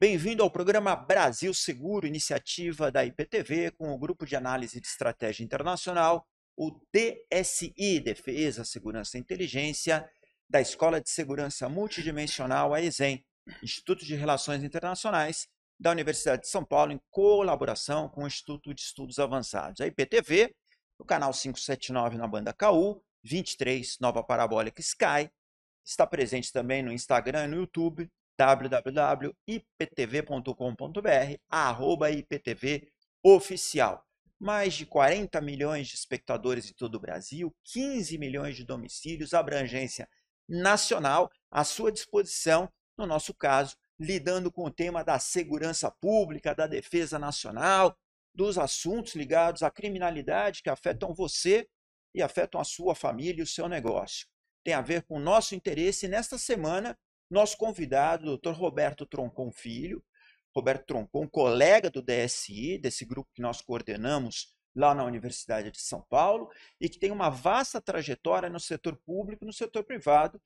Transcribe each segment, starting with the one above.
Bem-vindo ao programa Brasil Seguro, iniciativa da IPTV, com o Grupo de Análise de Estratégia Internacional, o DSI, Defesa, Segurança e Inteligência, da Escola de Segurança Multidimensional, a ESEM, Instituto de Relações Internacionais, da Universidade de São Paulo, em colaboração com o Instituto de Estudos Avançados. A IPTV, no canal 579 na banda KU, 23, Nova Parabólica Sky, está presente também no Instagram e no YouTube, www.iptv.com.br, @IPTV-oficial. Mais de 40 milhões de espectadores em todo o Brasil, 15 milhões de domicílios, abrangência nacional, à sua disposição, no nosso caso, lidando com o tema da segurança pública, da defesa nacional, dos assuntos ligados à criminalidade que afetam você e afetam a sua família e o seu negócio. Tem a ver com o nosso interesse. Nesta semana, nosso convidado, Dr. Roberto Troncon Filho. Roberto Troncon, colega do DSI, desse grupo que nós coordenamos lá na Universidade de São Paulo, e que tem uma vasta trajetória no setor público e no setor privado,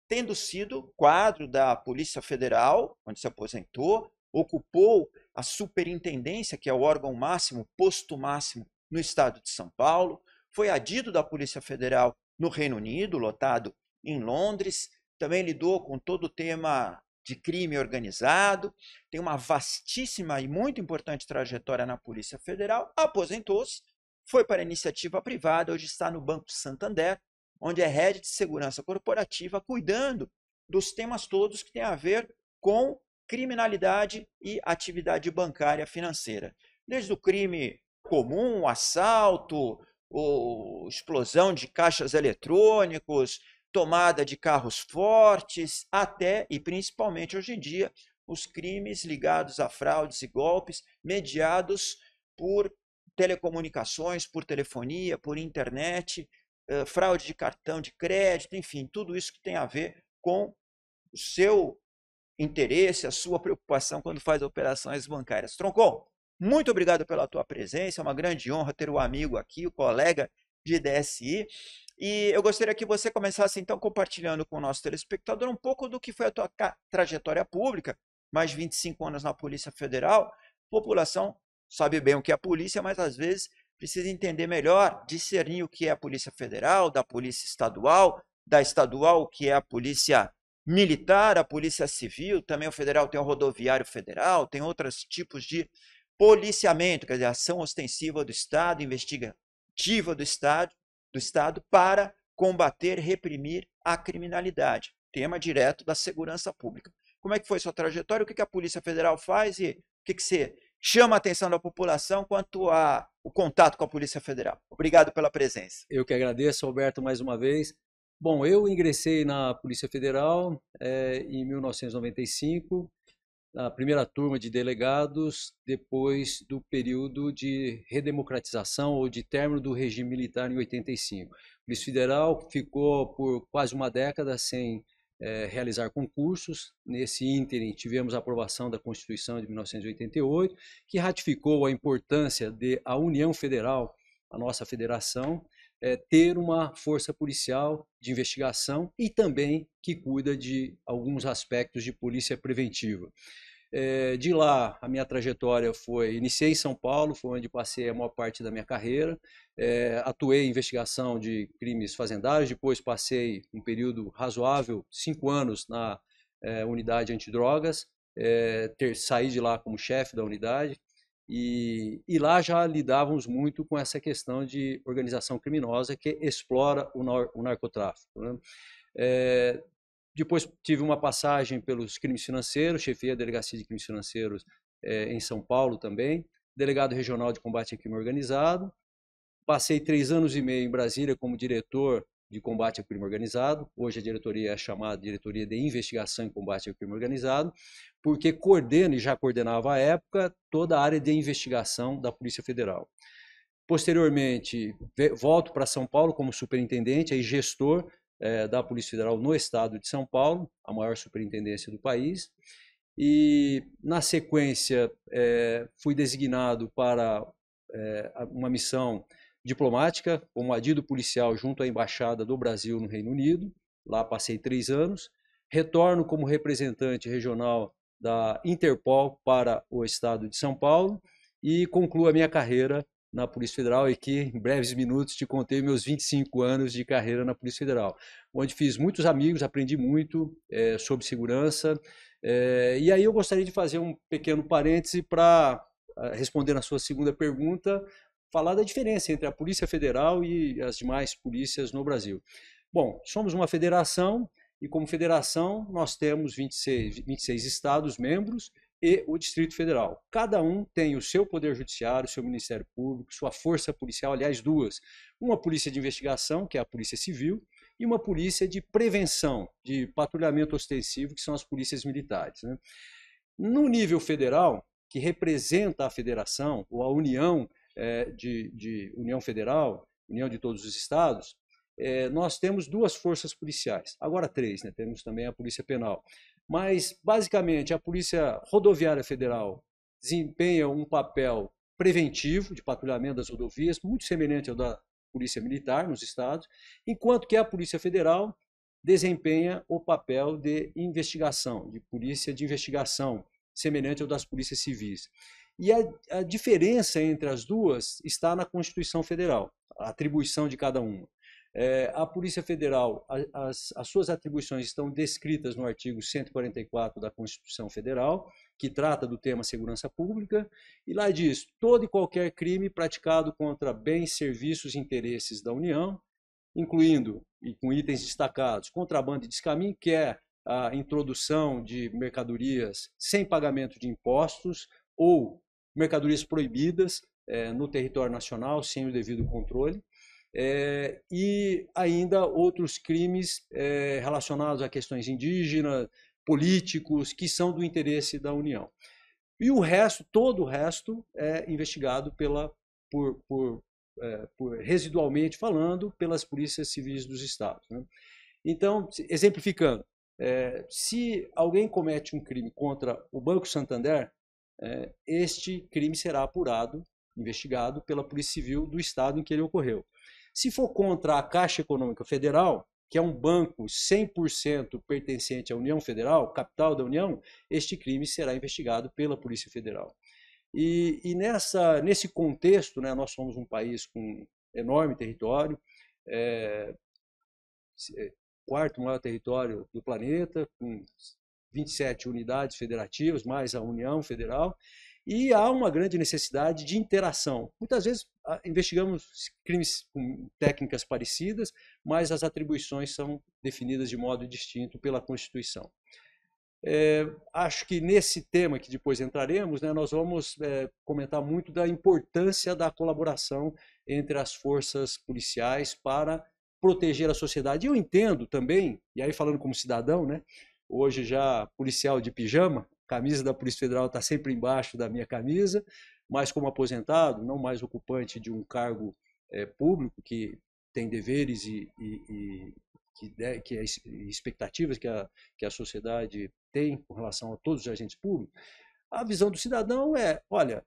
tendo sido quadro da Polícia Federal, onde se aposentou, ocupou a superintendência, que é o órgão máximo, posto máximo, no estado de São Paulo, foi adido da Polícia Federal no Reino Unido, lotado em Londres, também lidou com todo o tema de crime organizado, tem uma vastíssima e muito importante trajetória na Polícia Federal, aposentou-se, foi para a iniciativa privada, hoje está no Banco Santander, onde é head de segurança corporativa, cuidando dos temas todos que têm a ver com criminalidade e atividade bancária financeira. Desde o crime comum, o assalto, explosão de caixas eletrônicos, tomada de carros fortes, até e principalmente hoje em dia, os crimes ligados a fraudes e golpes mediados por telecomunicações, por telefonia, por internet, fraude de cartão de crédito, enfim, tudo isso que tem a ver com o seu interesse, a sua preocupação quando faz operações bancárias. Troncon, muito obrigado pela tua presença, é uma grande honra ter o amigo aqui, o colega de DSI, e eu gostaria que você começasse então compartilhando com o nosso telespectador um pouco do que foi a tua trajetória pública, mais de 25 anos na Polícia Federal. A população sabe bem o que é a polícia, mas às vezes precisa entender melhor, discernir o que é a Polícia Federal, da Polícia Estadual, da estadual o que é a Polícia Militar, a Polícia Civil, também o Federal tem o Rodoviário Federal, tem outros tipos de policiamento, quer dizer, ação ostensiva do Estado, investigativa do Estado para combater, reprimir a criminalidade, tema direto da segurança pública. Como é que foi sua trajetória? O que a Polícia Federal faz e o que você chama a atenção da população quanto ao contato com a Polícia Federal? Obrigado pela presença. Eu que agradeço, Alberto, mais uma vez. Bom, eu ingressei na Polícia Federal em 1995, na primeira turma de delegados, depois do período de redemocratização ou de término do regime militar em 85. A Polícia Federal ficou por quase uma década sem realizar concursos. Nesse ínterim, tivemos a aprovação da Constituição de 1988, que ratificou a importância de a União Federal, a nossa federação, ter uma força policial de investigação e também que cuida de alguns aspectos de polícia preventiva. De lá, a minha trajetória iniciei em São Paulo, foi onde passei a maior parte da minha carreira, atuei em investigação de crimes fazendários, depois passei um período razoável, 5 anos na unidade antidrogas, saí de lá como chefe da unidade, e lá já lidávamos muito com essa questão de organização criminosa que explora o narcotráfico, né? Depois tive uma passagem pelos crimes financeiros, chefiei a Delegacia de Crimes Financeiros em São Paulo também, delegado regional de combate ao crime organizado. Passei 3 anos e meio em Brasília como diretor de combate ao crime organizado. Hoje a diretoria é chamada Diretoria de Investigação e Combate ao Crime Organizado, porque coordeno e já coordenava à época toda a área de investigação da Polícia Federal. Posteriormente, volto para São Paulo como superintendente e gestor da Polícia Federal no estado de São Paulo, a maior superintendência do país. E, na sequência, fui designado para uma missão diplomática, como adido policial junto à Embaixada do Brasil no Reino Unido. Lá passei 3 anos. Retorno como representante regional da Interpol para o estado de São Paulo e concluo a minha carreira na Polícia Federal, e que em breves minutos te contei meus 25 anos de carreira na Polícia Federal, onde fiz muitos amigos, aprendi muito sobre segurança, e aí eu gostaria de fazer um pequeno parêntese para responder na sua segunda pergunta, falar da diferença entre a Polícia Federal e as demais polícias no Brasil. Bom, somos uma federação e como federação nós temos 26 estados membros e o Distrito Federal. Cada um tem o seu Poder Judiciário, seu Ministério Público, sua força policial, aliás, duas. Uma polícia de investigação, que é a Polícia Civil, e uma polícia de prevenção, de patrulhamento ostensivo, que são as polícias militares, né? No nível federal, que representa a federação, ou a união de União Federal, união de todos os estados, nós temos duas forças policiais, agora três, né? Temos também a Polícia Penal. Mas, basicamente, a Polícia Rodoviária Federal desempenha um papel preventivo de patrulhamento das rodovias, muito semelhante ao da Polícia Militar nos estados, enquanto que a Polícia Federal desempenha o papel de investigação, de polícia de investigação, semelhante ao das polícias civis. E a diferença entre as duas está na Constituição Federal, a atribuição de cada uma. A Polícia Federal, as suas atribuições estão descritas no artigo 144 da Constituição Federal, que trata do tema segurança pública, e lá diz: todo e qualquer crime praticado contra bens, serviços e interesses da União, incluindo, e com itens destacados, contrabando e descaminho, que é a introdução de mercadorias sem pagamento de impostos ou mercadorias proibidas no território nacional, sem o devido controle, e ainda outros crimes relacionados a questões indígenas, políticos, que são do interesse da União. E o resto, todo o resto, é investigado residualmente falando, pelas polícias civis dos estados, né? Então, exemplificando, se alguém comete um crime contra o Banco Santander, este crime será apurado, investigado pela Polícia Civil do estado em que ele ocorreu. Se for contra a Caixa Econômica Federal, que é um banco 100% pertencente à União Federal, capital da União, este crime será investigado pela Polícia Federal. E nesse contexto, né, nós somos um país com enorme território, quarto maior território do planeta, com 27 unidades federativas, mais a União Federal, e há uma grande necessidade de interação. Muitas vezes investigamos crimes com técnicas parecidas, mas as atribuições são definidas de modo distinto pela Constituição. Acho que nesse tema que depois entraremos, né, nós vamos comentar muito da importância da colaboração entre as forças policiais para proteger a sociedade. Eu entendo também, e aí falando como cidadão, né, hoje já policial de pijama, a camisa da Polícia Federal está sempre embaixo da minha camisa, mas como aposentado, não mais ocupante de um cargo público que tem deveres e expectativas que a sociedade tem com relação a todos os agentes públicos, a visão do cidadão olha,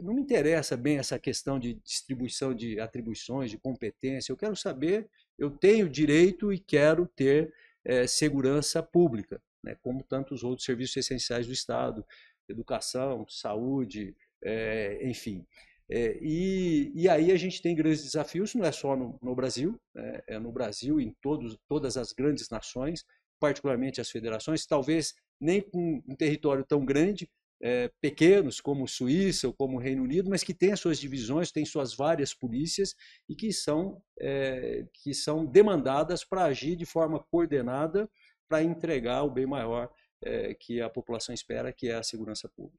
não me interessa bem essa questão de distribuição de atribuições, de competência, eu quero saber, eu tenho direito e quero ter segurança pública, né, como tantos outros serviços essenciais do Estado, educação, saúde, enfim. E aí a gente tem grandes desafios, não é só no Brasil, é no Brasil e em todas as grandes nações, particularmente as federações, talvez nem com um território tão grande, pequenos como Suíça ou como Reino Unido, mas que têm as suas divisões, têm suas várias polícias e que são demandadas para agir de forma coordenada para entregar o bem maior que a população espera, que é a segurança pública.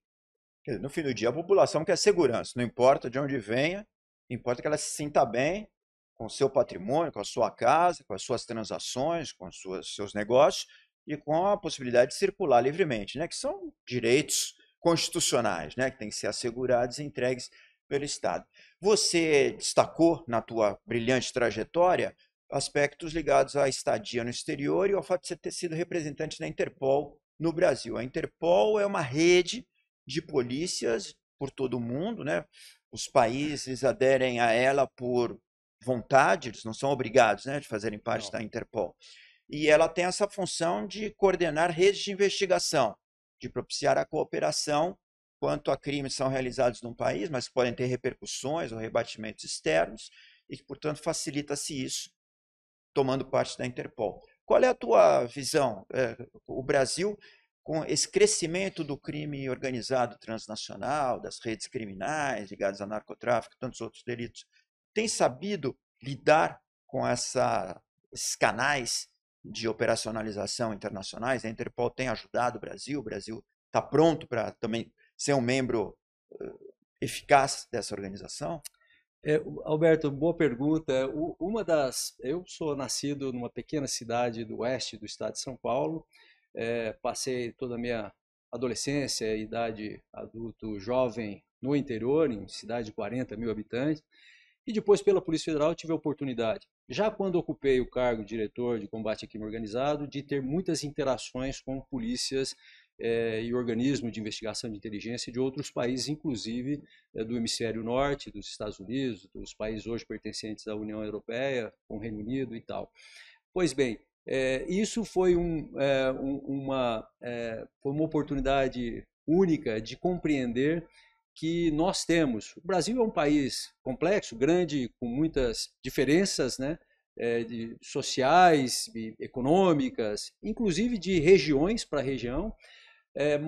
No fim do dia, a população quer segurança, não importa de onde venha, importa que ela se sinta bem com o seu patrimônio, com a sua casa, com as suas transações, com os seus negócios e com a possibilidade de circular livremente, né? Que são direitos constitucionais, né? Que têm que ser assegurados e entregues pelo Estado. Você destacou na tua brilhante trajetória aspectos ligados à estadia no exterior e ao fato de você ter sido representante da Interpol no Brasil. A Interpol é uma rede de polícias por todo o mundo, né? Os países aderem a ela por vontade, eles não são obrigados, né, de fazerem parte da Interpol. E ela tem essa função de coordenar redes de investigação. de propiciar a cooperação quanto a crimes que são realizados num país, mas podem ter repercussões ou rebatimentos externos, e que, portanto, facilita-se isso tomando parte da Interpol. Qual é a tua visão? O Brasil, com esse crescimento do crime organizado transnacional, das redes criminais ligadas a narcotráfico e tantos outros delitos, tem sabido lidar com esses canais de operacionalização internacionais? A Interpol tem ajudado o Brasil está pronto para também ser um membro eficaz dessa organização? Alberto, boa pergunta. Eu sou nascido numa pequena cidade do oeste do estado de São Paulo. Passei toda a minha adolescência, idade adulto jovem no interior, em cidade de 40 mil habitantes. E depois, pela Polícia Federal, tive a oportunidade, já quando ocupei o cargo de diretor de combate ao crime organizado, de ter muitas interações com polícias e organismos de investigação de inteligência de outros países, inclusive do hemisfério norte, dos Estados Unidos, dos países hoje pertencentes à União Europeia, com o Reino Unido e tal. Pois bem, isso foi uma oportunidade única de compreender que nós temos. O Brasil é um país complexo, grande, com muitas diferenças, né, sociais, econômicas, inclusive de regiões para região,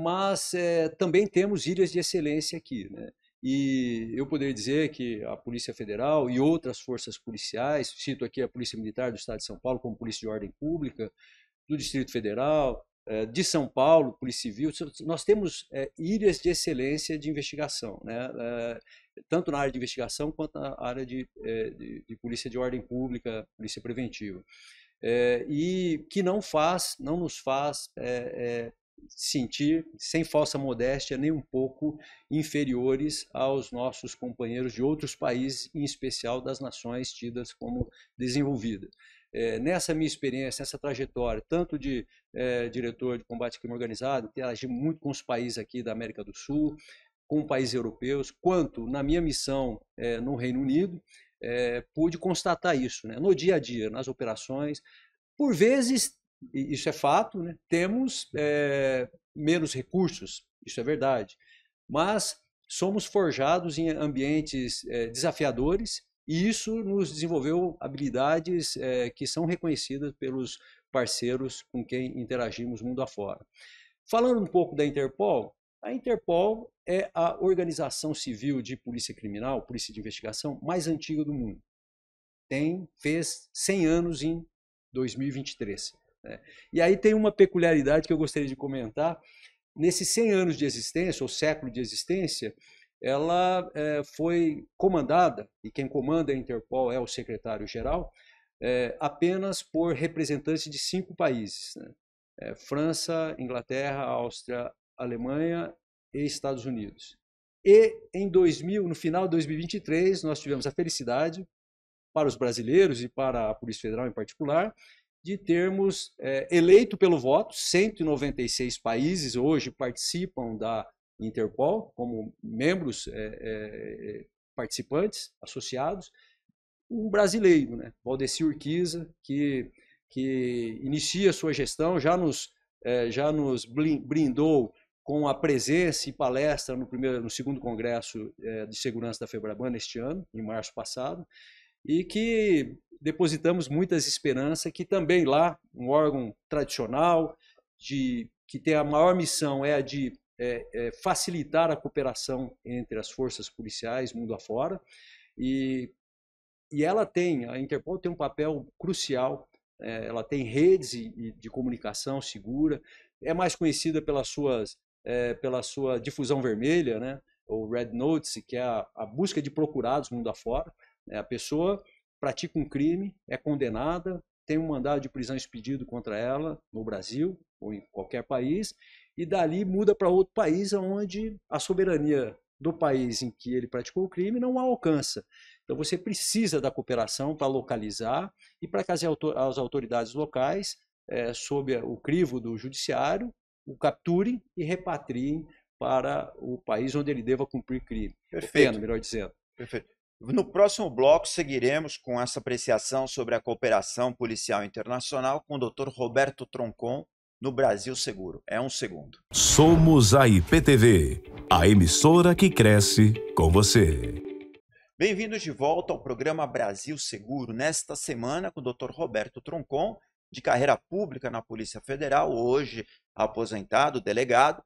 mas também temos ilhas de excelência aqui, né? E eu poderia dizer que a Polícia Federal e outras forças policiais, cito aqui a Polícia Militar do Estado de São Paulo como Polícia de Ordem Pública, do Distrito Federal, de São Paulo, Polícia Civil, nós temos ilhas de excelência de investigação, né? Tanto na área de investigação quanto na área de Polícia de Ordem Pública, Polícia Preventiva. E que não nos faz sentir, sem falsa modéstia, nem um pouco inferiores aos nossos companheiros de outros países, em especial das nações tidas como desenvolvidas. Nessa minha experiência, nessa trajetória, tanto de diretor de combate ao crime organizado, interagi muito com os países aqui da América do Sul, com países europeus, quanto na minha missão no Reino Unido, pude constatar isso, né, no dia a dia, nas operações. Por vezes, isso é fato, né, temos menos recursos, isso é verdade, mas somos forjados em ambientes desafiadores, e isso nos desenvolveu habilidades que são reconhecidas pelos parceiros com quem interagimos mundo afora. Falando um pouco da Interpol, a Interpol é a organização civil de polícia criminal, polícia de investigação mais antiga do mundo. Fez 100 anos em 2023. Né? E aí tem uma peculiaridade que eu gostaria de comentar. Nesses 100 anos de existência, ou século de existência, ela foi comandada, e quem comanda a Interpol é o secretário-geral, apenas por representantes de 5 países, né? França, Inglaterra, Áustria, Alemanha e Estados Unidos. E no final de 2023, nós tivemos a felicidade, para os brasileiros e para a Polícia Federal em particular, de termos eleito pelo voto, 196 países hoje participam da Interpol como membros participantes, associados, um brasileiro, né, Valdeci Urquiza, que inicia sua gestão, já nos brindou com a presença e palestra no segundo Congresso de Segurança da FEBRABAN este ano, em março passado, e que depositamos muitas esperanças que também lá, um órgão tradicional, que tem a maior missão é a de facilitar a cooperação entre as forças policiais mundo afora, e a Interpol tem um papel crucial, ela tem redes de comunicação segura, é mais conhecida pela sua difusão vermelha, né, ou Red Notice, que é a busca de procurados mundo afora. A pessoa pratica um crime, é condenada, tem um mandado de prisão expedido contra ela no Brasil ou em qualquer país, e dali muda para outro país onde a soberania do país em que ele praticou o crime não a alcança. Então você precisa da cooperação para localizar e para que as autoridades locais, sob o crivo do judiciário, o capturem e repatriem para o país onde ele deva cumprir crime. Perfeito. Pena, melhor dizendo. Perfeito. No próximo bloco, seguiremos com essa apreciação sobre a cooperação policial internacional com o Dr. Roberto Troncon, no Brasil Seguro. É um segundo. Somos a IPTV, a emissora que cresce com você. Bem-vindos de volta ao programa Brasil Seguro, nesta semana com o Dr. Roberto Troncon, de carreira pública na Polícia Federal, hoje aposentado, delegado,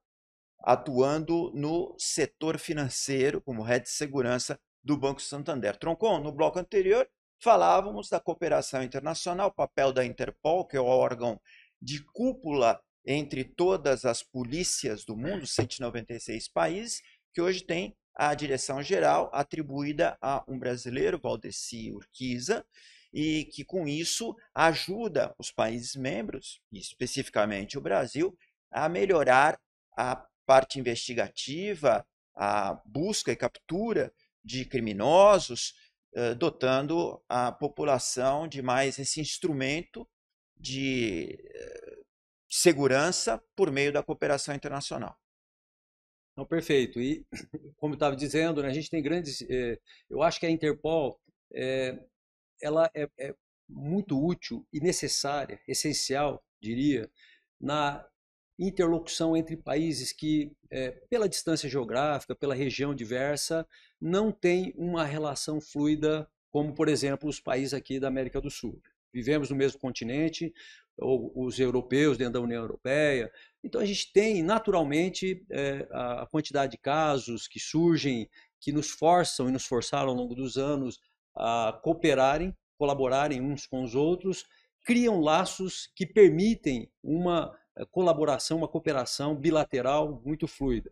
atuando no setor financeiro como head de segurança do Banco Santander. Troncon, no bloco anterior, falávamos da cooperação internacional, o papel da Interpol, que é o órgão de cúpula entre todas as polícias do mundo, 196 países, que hoje tem a direção geral atribuída a um brasileiro, Valdeci Urquiza, e que com isso ajuda os países membros, e especificamente o Brasil, a melhorar a parte investigativa, a busca e captura de criminosos, dotando a população de mais esse instrumento de segurança por meio da cooperação internacional. Não, perfeito. E, como eu estava dizendo, né, a gente tem grandes... eu acho que a Interpol ela é muito útil e necessária, essencial, diria, na interlocução entre países que, pela distância geográfica, pela região diversa, não têm uma relação fluida, como, por exemplo, os países aqui da América do Sul. Vivemos no mesmo continente, ou os europeus dentro da União Europeia. Então, a gente tem, naturalmente, a quantidade de casos que surgem, que nos forçam e nos forçaram ao longo dos anos a cooperarem, colaborarem uns com os outros, criam laços que permitem uma colaboração, uma cooperação bilateral muito fluida.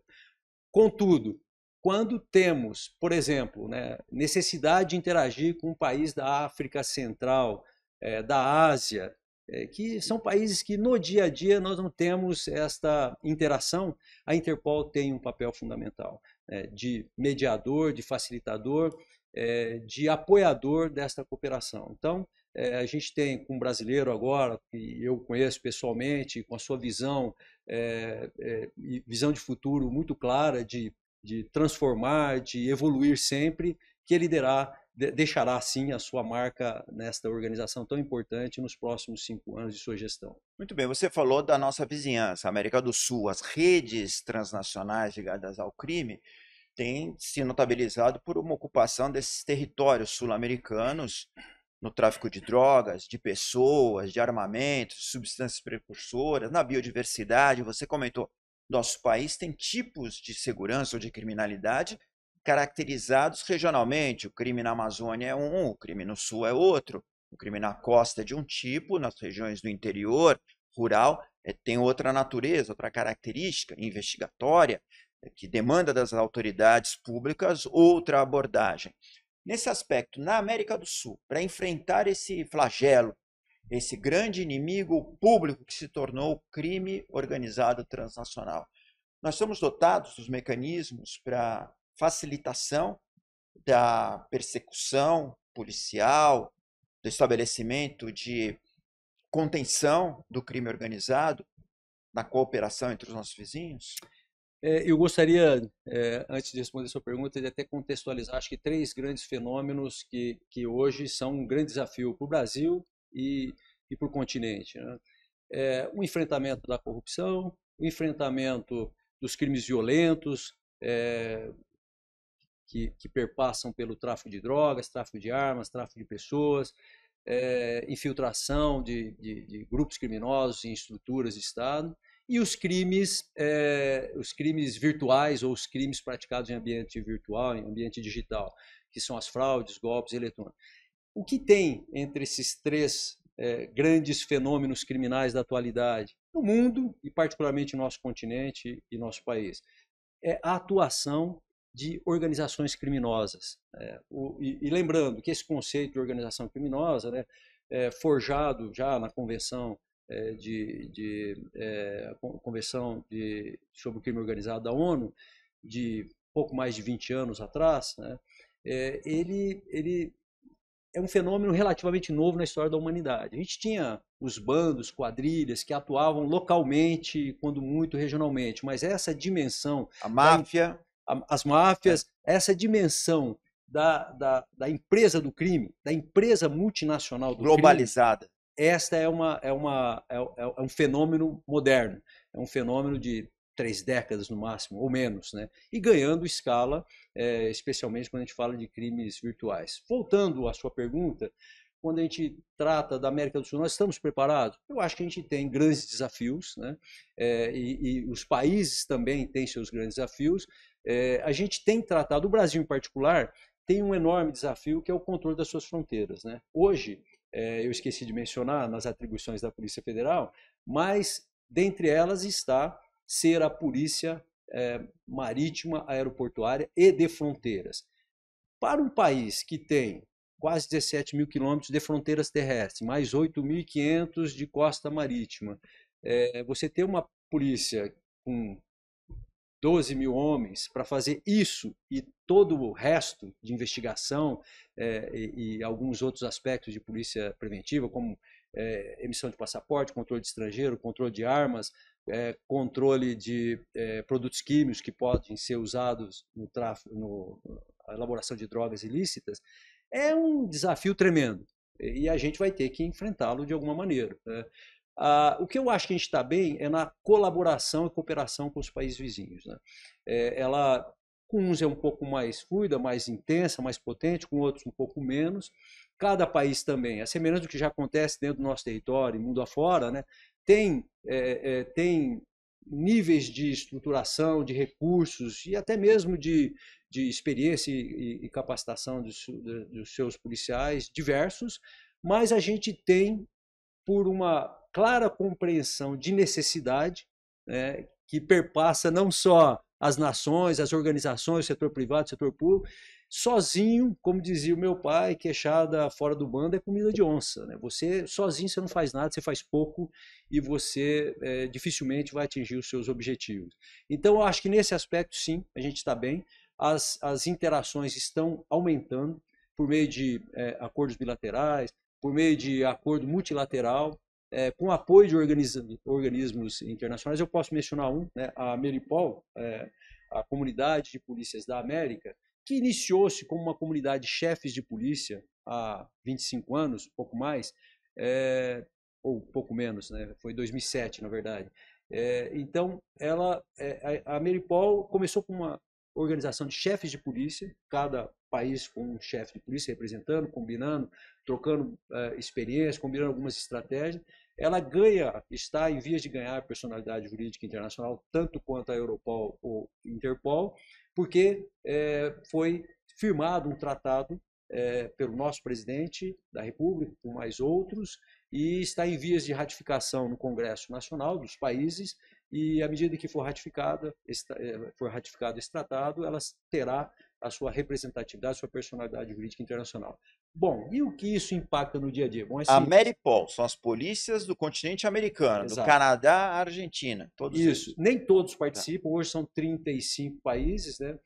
Contudo, quando temos, por exemplo, né, necessidade de interagir com um país da África Central, da Ásia, que são países que no dia a dia nós não temos esta interação, a Interpol tem um papel fundamental de mediador, de facilitador, de apoiador desta cooperação. Então, a gente tem com um brasileiro agora, que eu conheço pessoalmente, com a sua visão, visão de futuro muito clara, de transformar, de evoluir sempre, que ele deixará sim a sua marca nesta organização tão importante nos próximos 5 anos de sua gestão. Muito bem, você falou da nossa vizinhança, América do Sul. As redes transnacionais ligadas ao crime têm se notabilizado por uma ocupação desses territórios sul-americanos no tráfico de drogas, de pessoas, de armamentos, substâncias precursoras, na biodiversidade. Você comentou, nosso país tem tipos de segurança ou de criminalidade caracterizados regionalmente. O crime na Amazônia é um, o crime no Sul é outro, o crime na costa é de um tipo, nas regiões do interior, rural, tem outra natureza, outra característica investigatória, que demanda das autoridades públicas outra abordagem. Nesse aspecto, na América do Sul, para enfrentar esse flagelo, esse grande inimigo público que se tornou o crime organizado transnacional, nós somos dotados dos mecanismos para facilitação da persecução policial, do estabelecimento de contenção do crime organizado na cooperação entre os nossos vizinhos? Eu gostaria, antes de responder a sua pergunta, de até contextualizar, acho que 3 grandes fenômenos que hoje são um grande desafio para o Brasil e para o continente, né? O enfrentamento da corrupção, o enfrentamento dos crimes violentos, que perpassam pelo tráfico de drogas, tráfico de armas, tráfico de pessoas, infiltração de grupos criminosos em estruturas de Estado, e os crimes virtuais ou os crimes praticados em ambiente virtual, em ambiente digital, que são as fraudes, golpes eletrônicos. O que tem entre esses 3 grandes fenômenos criminais da atualidade no mundo, e particularmente no nosso continente e nosso país? É a atuação de organizações criminosas. E lembrando que esse conceito de organização criminosa, né, forjado já na Convenção Convenção sobre o Crime Organizado da ONU, de pouco mais de 20 anos atrás, né, ele é um fenômeno relativamente novo na história da humanidade. A gente tinha os bandos, quadrilhas, que atuavam localmente, quando muito regionalmente, mas essa dimensão... A máfia... As máfias, essa dimensão da empresa do crime, da empresa multinacional do globalizada. crime, esta é um fenômeno moderno, é um fenômeno de 3 décadas no máximo, ou menos, né? E ganhando escala, especialmente quando a gente fala de crimes virtuais. Voltando à sua pergunta, quando a gente trata da América do Sul, nós estamos preparados? Eu acho que a gente tem grandes desafios, né? E os países também têm seus grandes desafios. A gente tem tratado, o Brasil em particular, tem um enorme desafio que é o controle das suas fronteiras, né? Hoje, eu esqueci de mencionar nas atribuições da Polícia Federal, mas dentre elas está ser a polícia marítima, aeroportuária e de fronteiras. Para um país que tem quase 17 mil quilômetros de fronteiras terrestres, mais 8.500 de costa marítima, você ter uma polícia com 12 mil homens para fazer isso e todo o resto de investigação e alguns outros aspectos de polícia preventiva, como emissão de passaporte, controle de estrangeiro, controle de armas, controle de produtos químicos que podem ser usados no tráfico, na elaboração de drogas ilícitas, é um desafio tremendo e a gente vai ter que enfrentá-lo de alguma maneira, né? O que eu acho que a gente está bem é na colaboração e cooperação com os países vizinhos, né? Ela, com uns é um pouco mais fluida, mais intensa, mais potente, com outros um pouco menos. Cada país também, a semelhança do que já acontece dentro do nosso território e mundo afora, né? Tem níveis de estruturação, de recursos e até mesmo de experiência e capacitação dos seus policiais diversos, mas a gente tem, por uma clara compreensão de necessidade, né, que perpassa não só as nações, as organizações, o setor privado, o setor público, sozinho, como dizia o meu pai, queixada fora do bando é comida de onça, né? Você sozinho você não faz nada, você faz pouco e você dificilmente vai atingir os seus objetivos. Então eu acho que nesse aspecto sim, a gente está bem, as interações estão aumentando por meio de acordos bilaterais, por meio de acordo multilateral, com apoio de organismos internacionais. Eu posso mencionar né, a Ameripol, a Comunidade de Polícias da América, que iniciou-se como uma comunidade de chefes de polícia há 25 anos, pouco mais, ou pouco menos, né? Foi 2007, na verdade. Então, a Ameripol começou com uma organização de chefes de polícia, cada país com um chefe de polícia representando, combinando, trocando experiência, combinando algumas estratégias. Ela está em vias de ganhar personalidade jurídica internacional, tanto quanto a Europol ou Interpol, porque foi firmado um tratado pelo nosso presidente da República, por mais outros, e está em vias de ratificação no Congresso Nacional dos países, e à medida que for ratificado esse tratado, ela terá a sua representatividade, a sua personalidade jurídica internacional. Bom, e o que isso impacta no dia a dia? Bom, a Ameripol são as polícias do continente americano, exato, do Canadá à Argentina. Todos isso, eles. Nem todos participam, hoje são 35 países, né?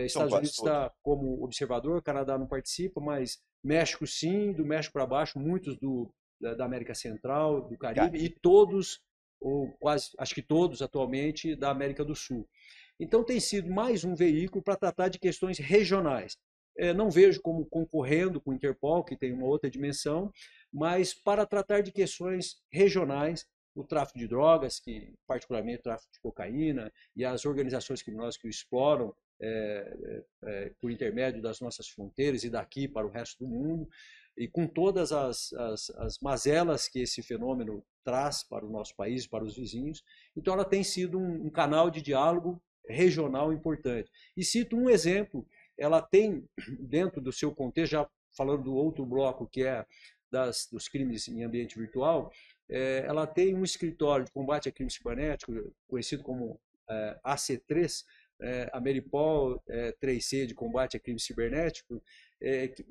Estados Unidos está como observador, o Canadá não participa, mas México sim, do México para baixo, muitos da América Central, do Caribe, e todos, ou quase, acho que todos atualmente, da América do Sul. Então tem sido mais um veículo para tratar de questões regionais. Não vejo como concorrendo com o Interpol, que tem uma outra dimensão, mas para tratar de questões regionais, o tráfico de drogas, que particularmente o tráfico de cocaína, e as organizações criminosas que o exploram por intermédio das nossas fronteiras e daqui para o resto do mundo, e com todas as mazelas que esse fenômeno traz para o nosso país, para os vizinhos. Então ela tem sido um canal de diálogo regional importante. E cito um exemplo, ela tem, dentro do seu contexto, já falando do outro bloco, que é dos crimes em ambiente virtual, ela tem um escritório de combate a crime cibernético, conhecido como AC3, Ameripol 3C de combate a crime cibernético,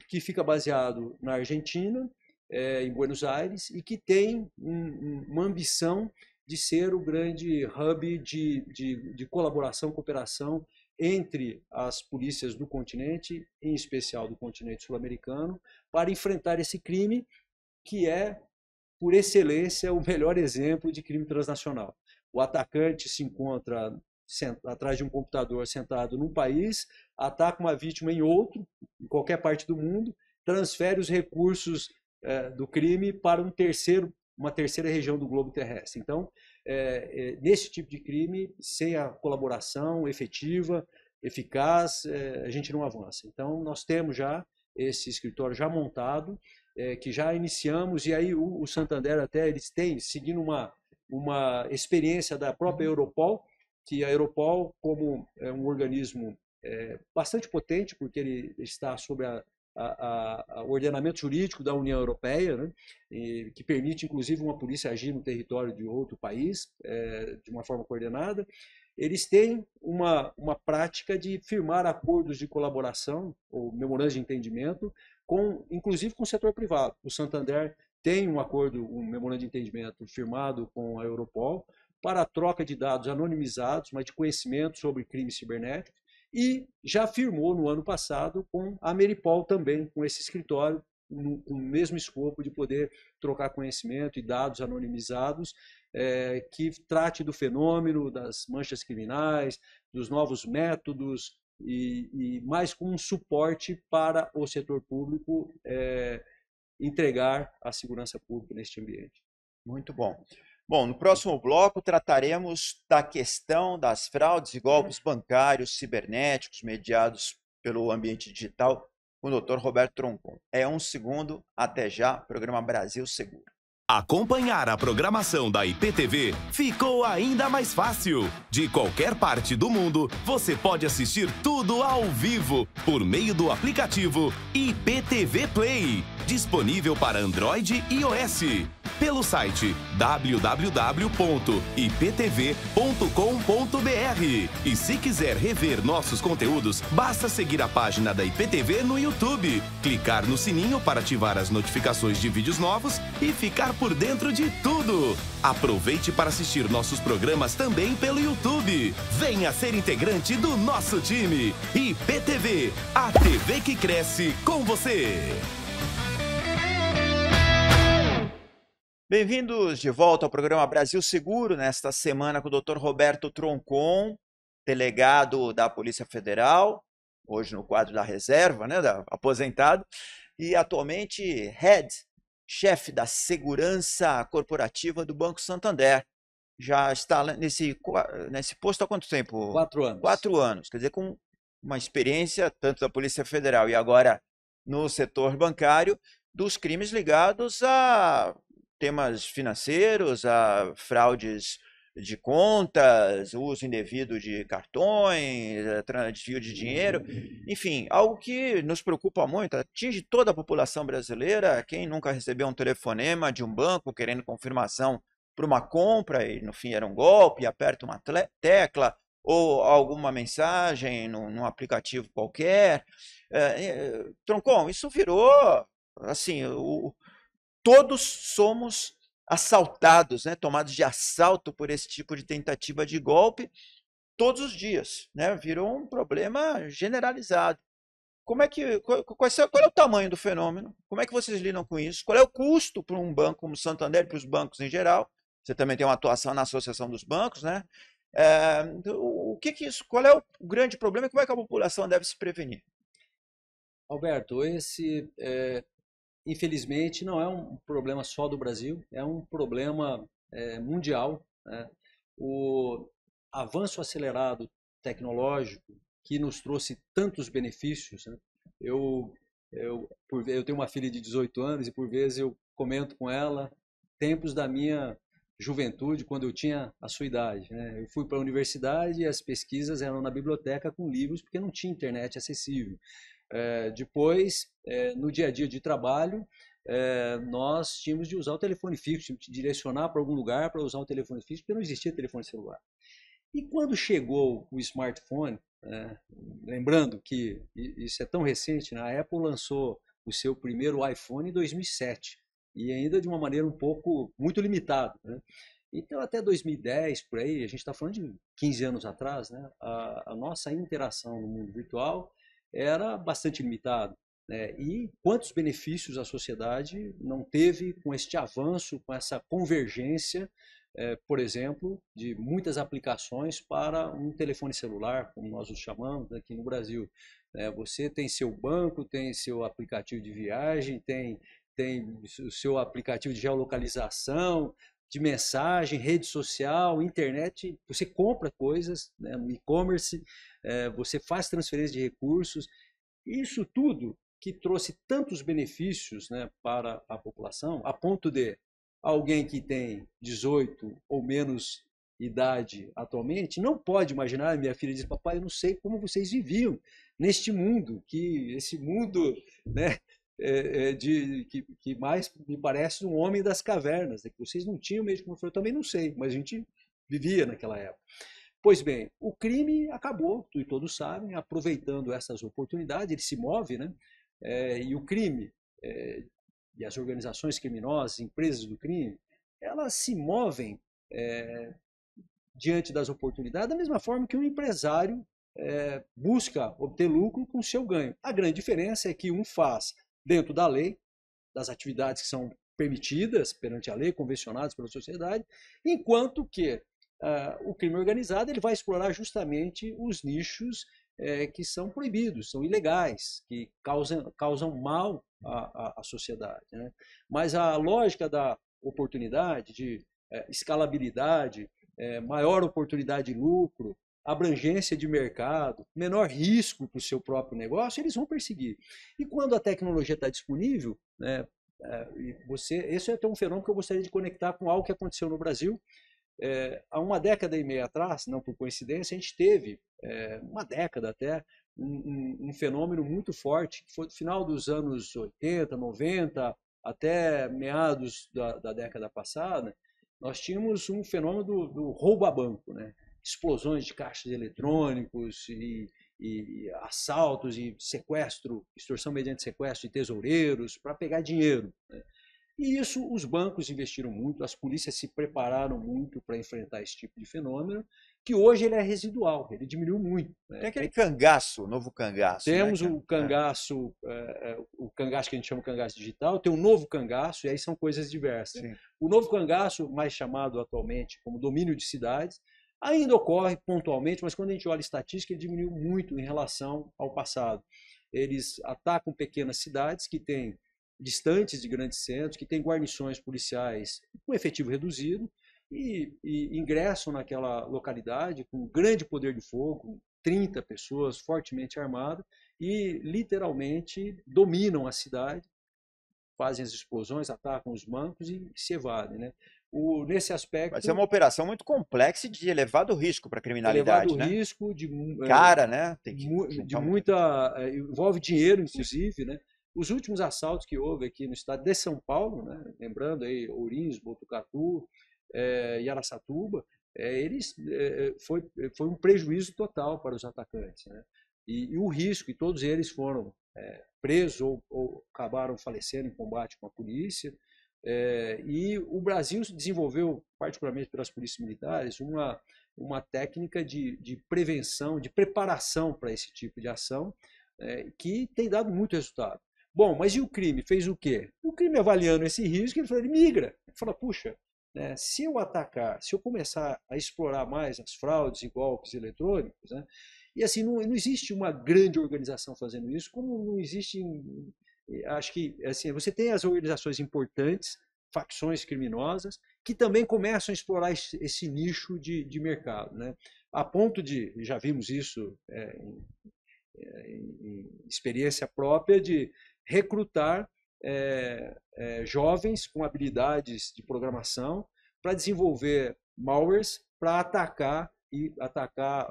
que fica baseado na Argentina, em Buenos Aires, e que tem uma ambição de ser o grande hub de colaboração, cooperação entre as polícias do continente, em especial do continente sul-americano, para enfrentar esse crime que é, por excelência, o melhor exemplo de crime transnacional. O atacante se encontra atrás de um computador sentado num país, ataca uma vítima em outro, em qualquer parte do mundo, transfere os recursos do crime para uma terceira região do globo terrestre. Então, nesse tipo de crime, sem a colaboração efetiva, eficaz, a gente não avança. Então, nós temos já esse escritório já montado, que já iniciamos, e aí o Santander até eles têm, seguindo uma experiência da própria Europol, que a Europol, como é um organismo bastante potente, porque ele está sob o ordenamento jurídico da União Europeia, né, que permite, inclusive, uma polícia agir no território de outro país de uma forma coordenada. Eles têm uma prática de firmar acordos de colaboração, ou memorandos de entendimento, inclusive com o setor privado. O Santander tem um memorando de entendimento firmado com a Europol para a troca de dados anonimizados, mas de conhecimento sobre crimes cibernéticos, e já firmou no ano passado com a Ameripol também, com esse escritório, com o mesmo escopo de poder trocar conhecimento e dados anonimizados, que trate do fenômeno, das manchas criminais, dos novos métodos, e mais com um suporte para o setor público entregar a segurança pública neste ambiente. Muito bom. Bom, no próximo bloco trataremos da questão das fraudes e golpes bancários cibernéticos mediados pelo ambiente digital com o Dr. Roberto Troncon. É um segundo, até já, programa Brasil Seguro. Acompanhar a programação da IPTV ficou ainda mais fácil. De qualquer parte do mundo, você pode assistir tudo ao vivo por meio do aplicativo IPTV Play, disponível para Android e iOS. Pelo site www.iptv.com.br. E se quiser rever nossos conteúdos, basta seguir a página da IPTV no YouTube, clicar no sininho para ativar as notificações de vídeos novos e ficar por dentro de tudo. Aproveite para assistir nossos programas também pelo YouTube. Venha ser integrante do nosso time. IPTV, a TV que cresce com você. Bem-vindos de volta ao programa Brasil Seguro, nesta semana com o Dr. Roberto Troncon, delegado da Polícia Federal, hoje no quadro da reserva, né, aposentado, e atualmente chefe da segurança corporativa do Banco Santander. Já está nesse posto há quanto tempo? 4 anos. 4 anos, quer dizer, com uma experiência tanto da Polícia Federal e agora no setor bancário, dos crimes ligados a temas financeiros, a fraudes de contas, uso indevido de cartões, desvio de dinheiro, enfim, algo que nos preocupa muito, atinge toda a população brasileira. Quem nunca recebeu um telefonema de um banco querendo confirmação para uma compra e no fim era um golpe, aperta uma tecla, ou alguma mensagem num aplicativo qualquer. Troncon, isso virou, assim, todos somos assaltados, né? Tomados de assalto por esse tipo de tentativa de golpe todos os dias, né? Virou um problema generalizado. Qual é o tamanho do fenômeno? Como é que vocês lidam com isso? Qual é o custo para um banco como o Santander e para os bancos em geral? Você também tem uma atuação na Associação dos Bancos, né? Qual é o grande problema e como é que a população deve se prevenir? Alberto, infelizmente, não é um problema só do Brasil, é um problema mundial, né? O avanço acelerado tecnológico que nos trouxe tantos benefícios, né? Eu tenho uma filha de 18 anos e por vezes eu comento com ela tempos da minha juventude, quando eu tinha a sua idade, né? Eu fui para a universidade e as pesquisas eram na biblioteca com livros porque não tinha internet acessível. Depois, no dia a dia de trabalho, nós tínhamos de usar o telefone fixo, tínhamos de direcionar para algum lugar para usar o telefone fixo, porque não existia telefone celular. E quando chegou o smartphone, lembrando que isso é tão recente, né? A Apple lançou o seu primeiro iPhone em 2007, e ainda de uma maneira muito limitada, né? Então, até 2010, por aí, a gente está falando de 15 anos atrás, né? A nossa interação no mundo virtual era bastante limitado, né? E quantos benefícios a sociedade não teve com este avanço, com essa convergência, por exemplo, de muitas aplicações para um telefone celular, como nós os chamamos aqui no Brasil. Você tem seu banco, tem seu aplicativo de viagem, tem tem o seu aplicativo de geolocalização, de mensagem, rede social, internet, você compra coisas, né, no e-commerce, você faz transferência de recursos, isso tudo que trouxe tantos benefícios, né, para a população, a ponto de alguém que tem 18 ou menos idade atualmente não pode imaginar. Minha filha diz: papai, eu não sei como vocês viviam neste mundo, esse mundo, né, que mais me parece um homem das cavernas, né, que vocês não tinham meio de comunicação. Eu também não sei, mas a gente vivia naquela época. Pois bem, o crime acabou, e todos sabem, aproveitando essas oportunidades, ele se move, né? E o crime, e as organizações criminosas, empresas do crime, elas se movem diante das oportunidades da mesma forma que um empresário busca obter lucro com o seu ganho. A grande diferença é que um faz dentro da lei, das atividades que são permitidas perante a lei, convencionadas pela sociedade, enquanto que o crime organizado ele vai explorar justamente os nichos que são proibidos, são ilegais, que causam mal à sociedade, né? Mas a lógica da oportunidade, de escalabilidade, maior oportunidade de lucro, abrangência de mercado, menor risco para o seu próprio negócio, eles vão perseguir. E quando a tecnologia está disponível, né, esse é até um fenômeno que eu gostaria de conectar com algo que aconteceu no Brasil. Há uma década e meia atrás, não por coincidência, a gente teve, uma década até, um fenômeno muito forte, que foi do final dos anos 80, 90, até meados da década passada. Nós tínhamos um fenômeno do roubo a banco, né? Explosões de caixas eletrônicos e assaltos e sequestro, extorsão mediante sequestro de tesoureiros para pegar dinheiro, né? E isso os bancos investiram muito, as polícias se prepararam muito para enfrentar esse tipo de fenômeno, que hoje ele é residual, ele diminuiu muito, né? Tem aquele cangaço, o novo cangaço. Temos, né? o cangaço que a gente chama de cangaço digital, tem um novo cangaço, e aí são coisas diversas. Sim. O novo cangaço, mais chamado atualmente como domínio de cidades, ainda ocorre pontualmente, mas quando a gente olha a estatística, ele diminuiu muito em relação ao passado. Eles atacam pequenas cidades que têm distantes de grandes centros, que têm guarnições policiais com efetivo reduzido, e ingressam naquela localidade com grande poder de fogo, 30 pessoas fortemente armadas, e literalmente dominam a cidade, fazem as explosões, atacam os bancos e se evadem, né? Nesse aspecto... Mas é uma operação muito complexa e de elevado risco para a criminalidade, elevado né? risco, cara, né? Tem que envolve dinheiro, inclusive, né? Os últimos assaltos que houve aqui no estado de São Paulo, né? Lembrando aí Ourinhos, Botucatu e Araçatuba, foi um prejuízo total para os atacantes, né? E o risco, e todos eles foram presos ou acabaram falecendo em combate com a polícia. E o Brasil desenvolveu, particularmente pelas polícias militares, uma técnica de prevenção, de preparação para esse tipo de ação, que tem dado muito resultado. Bom, mas e o crime? Fez o quê? O crime, avaliando esse risco, ele migra. Ele fala: puxa, né, se eu atacar, se eu começar a explorar mais as fraudes e golpes eletrônicos, né, e assim, não existe uma grande organização fazendo isso, como não existe... Acho que assim, você tem as organizações importantes, facções criminosas, que também começam a explorar esse nicho de mercado, né? A ponto de, já vimos isso em experiência própria, de recrutar jovens com habilidades de programação para desenvolver malwares para atacar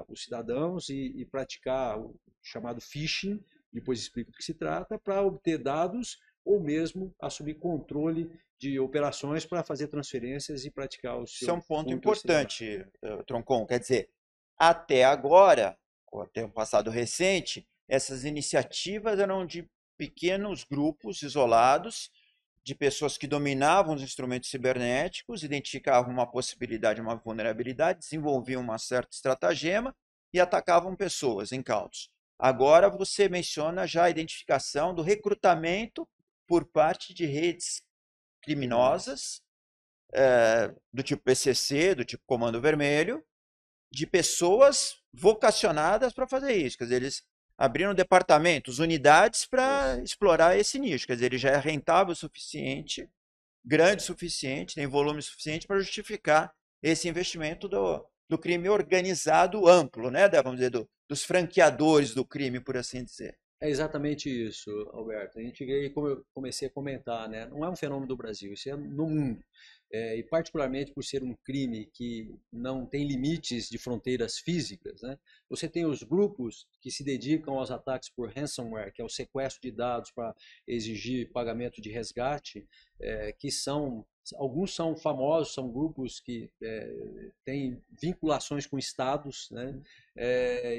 os cidadãos e praticar o chamado phishing. Depois explico do que se trata, para obter dados ou mesmo assumir controle de operações para fazer transferências e praticar o seu... Isso é um ponto importante, Troncon. Quer dizer, até agora, ou até um passado recente, essas iniciativas eram de pequenos grupos isolados, de pessoas que dominavam os instrumentos cibernéticos, identificavam uma possibilidade, uma vulnerabilidade, desenvolviam uma certa estratagema e atacavam pessoas, incautos. Agora você menciona já a identificação do recrutamento por parte de redes criminosas, do tipo PCC, do tipo Comando Vermelho, de pessoas vocacionadas para fazer isso. Quer dizer, eles abriram departamentos, unidades para explorar esse nicho. Quer dizer, ele já é rentável o suficiente, grande o suficiente, tem volume suficiente para justificar esse investimento do crime organizado amplo, né? Vamos dizer, dos franqueadores do crime, por assim dizer. É exatamente isso, Alberto. A gente vê, como eu comecei a comentar, né? Não é um fenômeno do Brasil, isso é no mundo. E particularmente por ser um crime que não tem limites de fronteiras físicas, né? Você tem os grupos que se dedicam aos ataques por ransomware, que é o sequestro de dados para exigir pagamento de resgate, que alguns são famosos, são grupos que têm vinculações com estados, né?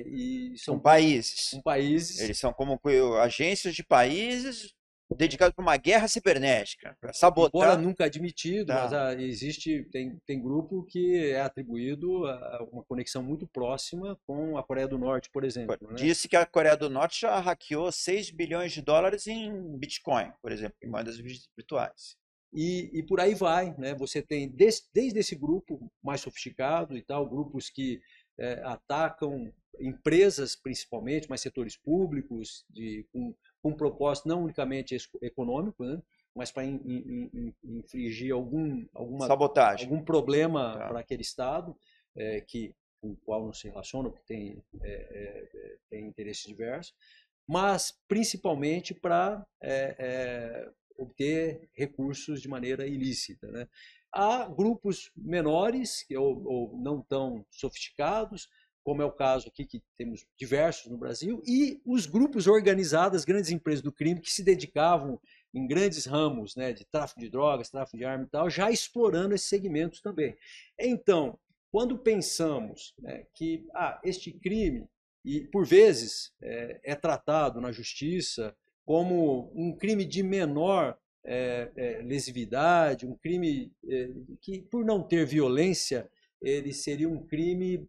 E são com países. Com países. Eles são como agências de países dedicados para uma guerra cibernética, para sabotar. Embora nunca admitido, mas tem grupo que é atribuído a uma conexão muito próxima com a Coreia do Norte, por exemplo. Né? Disse que a Coreia do Norte já hackeou 6 bilhões de dólares em Bitcoin, por exemplo, em moedas virtuais. E por aí vai, né? Você tem desde esse grupo mais sofisticado e tal, grupos que atacam empresas principalmente, mas setores públicos, com propósito não unicamente econômico, né? Mas para infligir sabotagem, algum problema para aquele Estado, com o qual não se relaciona, que tem interesses diversos, mas principalmente para obter recursos de maneira ilícita, né? Há grupos menores ou não tão sofisticados, como é o caso aqui, que temos diversos no Brasil, e os grupos organizados, as grandes empresas do crime, que se dedicavam em grandes ramos, né, de tráfico de drogas, tráfico de armas e tal, já explorando esses segmentos também. Então, quando pensamos, né, que este crime, e por vezes é tratado na justiça como um crime de menor lesividade, um crime que, por não ter violência, ele seria um crime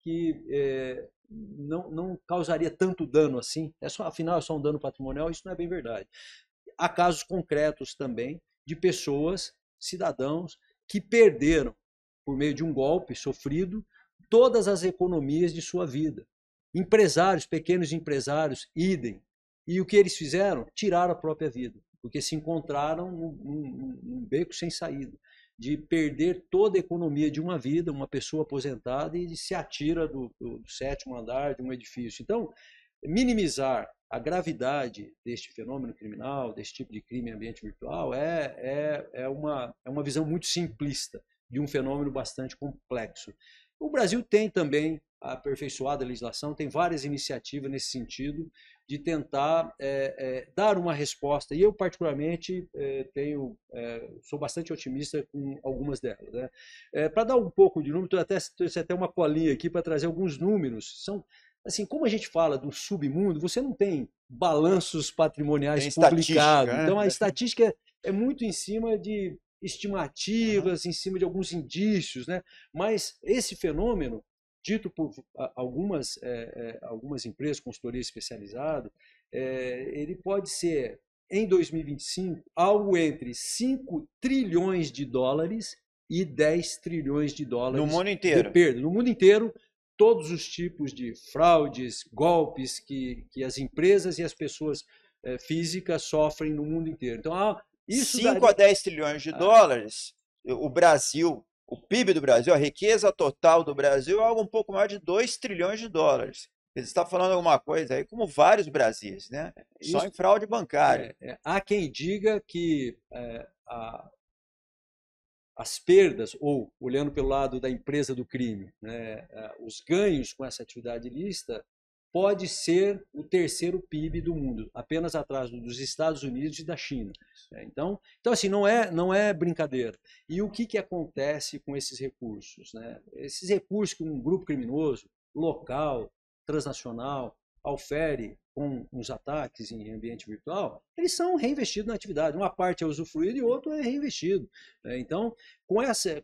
que não causaria tanto dano assim. Afinal, é só um dano patrimonial, isso não é bem verdade. Há casos concretos também de pessoas, cidadãos, que perderam, por meio de um golpe sofrido, todas as economias de sua vida. Empresários, pequenos empresários, idem. E o que eles fizeram? Tiraram a própria vida, porque se encontraram num beco sem saída, de perder toda a economia de uma vida, uma pessoa aposentada, e se atira do 7º andar de um edifício. Então, minimizar a gravidade deste fenômeno criminal, desse tipo de crime em ambiente virtual, é uma visão muito simplista de um fenômeno bastante complexo. O Brasil tem também aperfeiçoado a legislação, tem várias iniciativas nesse sentido, de tentar dar uma resposta, e eu particularmente sou bastante otimista com algumas delas. Né? Para dar um pouco de número, trouxe até uma colinha aqui para trazer alguns números. São, assim, como a gente fala do submundo, você não tem balanços patrimoniais publicados, né? Então a estatística é muito em cima de estimativas, em cima de alguns indícios, né? Mas esse fenômeno, dito por algumas empresas, consultoria especializada, ele pode ser, em 2025, algo entre 5 trilhões de dólares e 10 trilhões de dólares no mundo inteiro. De perda. No mundo inteiro, todos os tipos de fraudes, golpes que as empresas e as pessoas físicas sofrem no mundo inteiro. Então, 5 a 10 trilhões de dólares, o Brasil, o PIB do Brasil, a riqueza total do Brasil é algo um pouco mais de 2 trilhões de dólares. Você está falando alguma coisa aí, como vários Brasis, né? Só em fraude bancária. Há quem diga que as perdas, ou olhando pelo lado da empresa do crime, né, os ganhos com essa atividade ilícita, pode ser o 3º PIB do mundo, apenas atrás dos Estados Unidos e da China. Então assim, não é brincadeira. E o que acontece com esses recursos? Né? Esses recursos que um grupo criminoso, local, transnacional, aufere com os ataques em ambiente virtual, eles são reinvestidos na atividade. Uma parte é usufruído e outra é reinvestido. Então,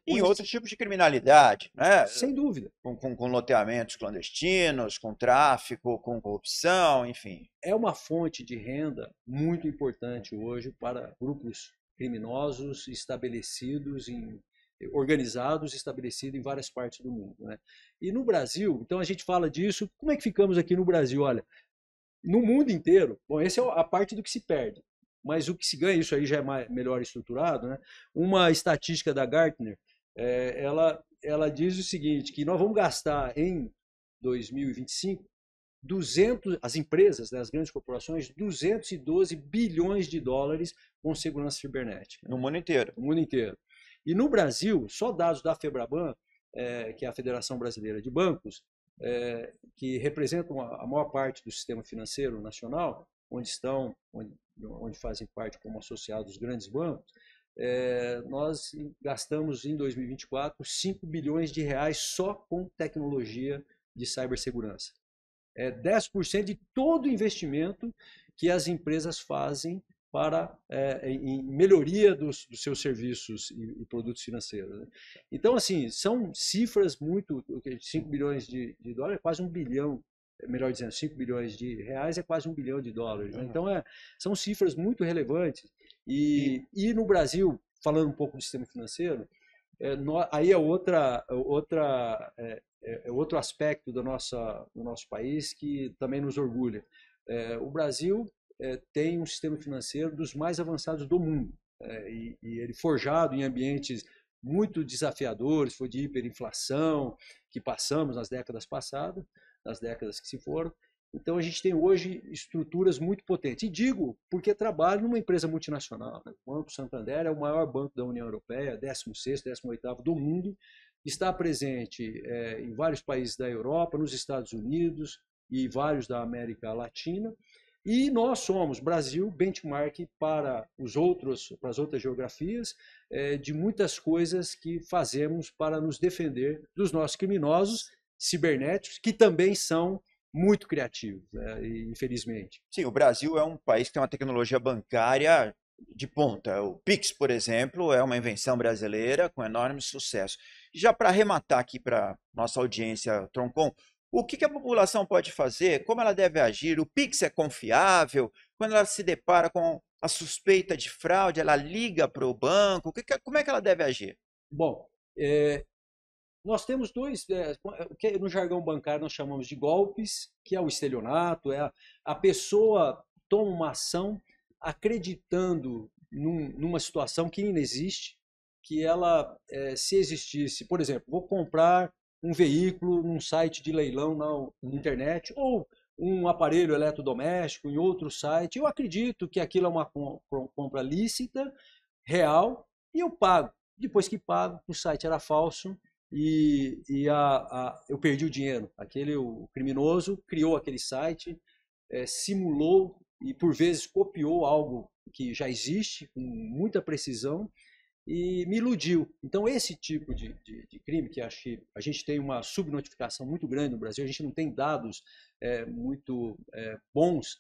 em outros tipos de criminalidade, né? Sem dúvida. Com loteamentos clandestinos, com tráfico, com corrupção, enfim. É uma fonte de renda muito importante hoje para grupos criminosos organizados, estabelecidos em várias partes do mundo. Né? E no Brasil, então a gente fala disso, como é que ficamos aqui no Brasil? Olha, no mundo inteiro, bom, essa é a parte do que se perde, mas o que se ganha, isso aí já é melhor estruturado, né? Uma estatística da Gartner, ela diz o seguinte, que nós vamos gastar em 2025 as empresas, né, as grandes corporações, 212 bilhões de dólares com segurança cibernética. No mundo inteiro. No mundo inteiro. E no Brasil, só dados da FEBRABAN, que é a Federação Brasileira de Bancos, que representam a maior parte do sistema financeiro nacional, onde fazem parte como associados os grandes bancos, nós gastamos em 2024 5 bilhões de reais só com tecnologia de cibersegurança. 10% de todo o investimento que as empresas fazem em melhoria dos seus serviços e produtos financeiros. Né? Então, assim, são cifras 5 bilhões de dólares é quase 1 bilhão, melhor dizendo, 5 bilhões de reais é quase 1 bilhão de dólares. Né? Então, são cifras muito relevantes. E no Brasil, falando um pouco do sistema financeiro, aí é outro aspecto do nosso país que também nos orgulha. O Brasil tem um sistema financeiro dos mais avançados do mundo, e ele forjado em ambientes muito desafiadores, foi de hiperinflação que passamos nas décadas passadas, nas décadas que se foram. Então a gente tem hoje estruturas muito potentes. E digo porque trabalho numa empresa multinacional. Né? O Banco Santander é o maior banco da União Europeia, 16º, 18º do mundo, está presente em vários países da Europa, nos Estados Unidos e vários da América Latina. E nós somos, Brasil, benchmark para as outras geografias, de muitas coisas que fazemos para nos defender dos nossos criminosos cibernéticos, que também são muito criativos, né, infelizmente. Sim, o Brasil é um país que tem uma tecnologia bancária de ponta. O Pix, por exemplo, é uma invenção brasileira com enorme sucesso. Já para arrematar aqui para nossa audiência, Troncon, o que a população pode fazer? Como ela deve agir? O Pix é confiável? Quando ela se depara com a suspeita de fraude, ela liga para o banco? Como é que ela deve agir? Bom, nós temos dois, que no jargão bancário nós chamamos de golpes, que é o estelionato, a pessoa toma uma ação acreditando numa situação que não existe, que ela, se existisse, por exemplo, vou comprar um veículo num site de leilão na internet, ou um aparelho eletrodoméstico em outro site, eu acredito que aquilo é uma compra lícita, real, e eu pago. Depois que pago, o site era falso, e eu perdi o dinheiro. O criminoso criou aquele site, simulou e por vezes copiou algo que já existe com muita precisão e me iludiu. Então esse tipo de crime, que acho que a gente tem uma subnotificação muito grande no Brasil, a gente não tem dados muito bons,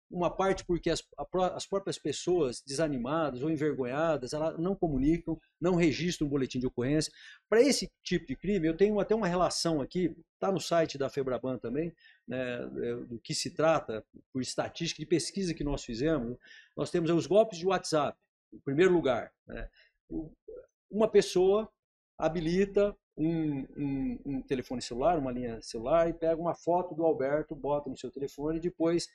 uma parte porque as próprias pessoas desanimadas ou envergonhadas, elas não comunicam, não registram um boletim de ocorrência. Para esse tipo de crime, eu tenho até uma relação aqui, está no site da FEBRABAN também, né, do que se trata, por estatística de pesquisa que nós fizemos. Nós temos os golpes de WhatsApp, em primeiro lugar. Né? Uma pessoa habilita um telefone celular, uma linha celular, e pega uma foto do Alberto, bota no seu telefone e depois,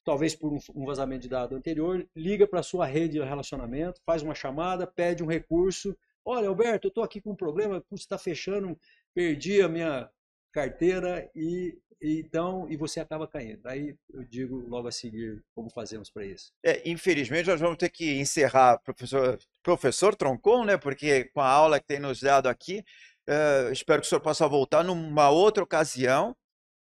talvez por um vazamento de dado anterior, liga para a sua rede de relacionamento, faz uma chamada, pede um recurso. Olha, Alberto, eu estou aqui com um problema, está fechando, perdi a minha carteira e você acaba caindo. Aí eu digo logo a seguir como fazemos para isso. Infelizmente, nós vamos ter que encerrar, professor Troncon, né? Porque com a aula que tem nos dado aqui, espero que o senhor possa voltar numa outra ocasião.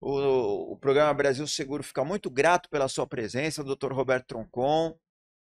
O programa Brasil Seguro fica muito grato pela sua presença, Dr. Roberto Troncon,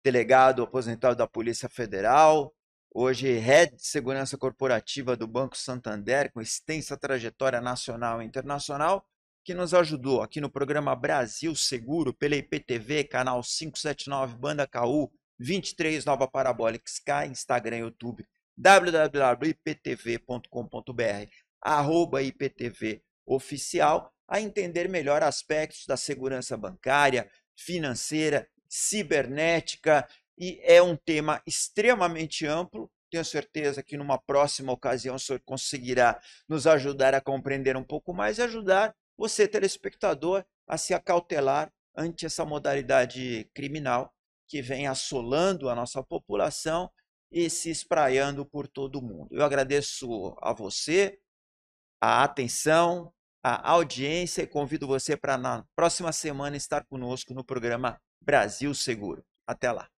delegado aposentado da Polícia Federal, hoje Head de Segurança Corporativa do Banco Santander, com extensa trajetória nacional e internacional, que nos ajudou aqui no programa Brasil Seguro, pela IPTV, canal 579, Banda KU, 23, Nova Parabólica Sky, Instagram e YouTube, www.iptv.com.br, @IPTV Oficial, a entender melhor aspectos da segurança bancária, financeira, cibernética, e é um tema extremamente amplo. Tenho certeza que numa próxima ocasião o senhor conseguirá nos ajudar a compreender um pouco mais e ajudar você, telespectador, a se acautelar ante essa modalidade criminal que vem assolando a nossa população e se espraiando por todo o mundo. Eu agradeço a você, a atenção, a audiência e convido você para na próxima semana estar conosco no programa Brasil Seguro. Até lá.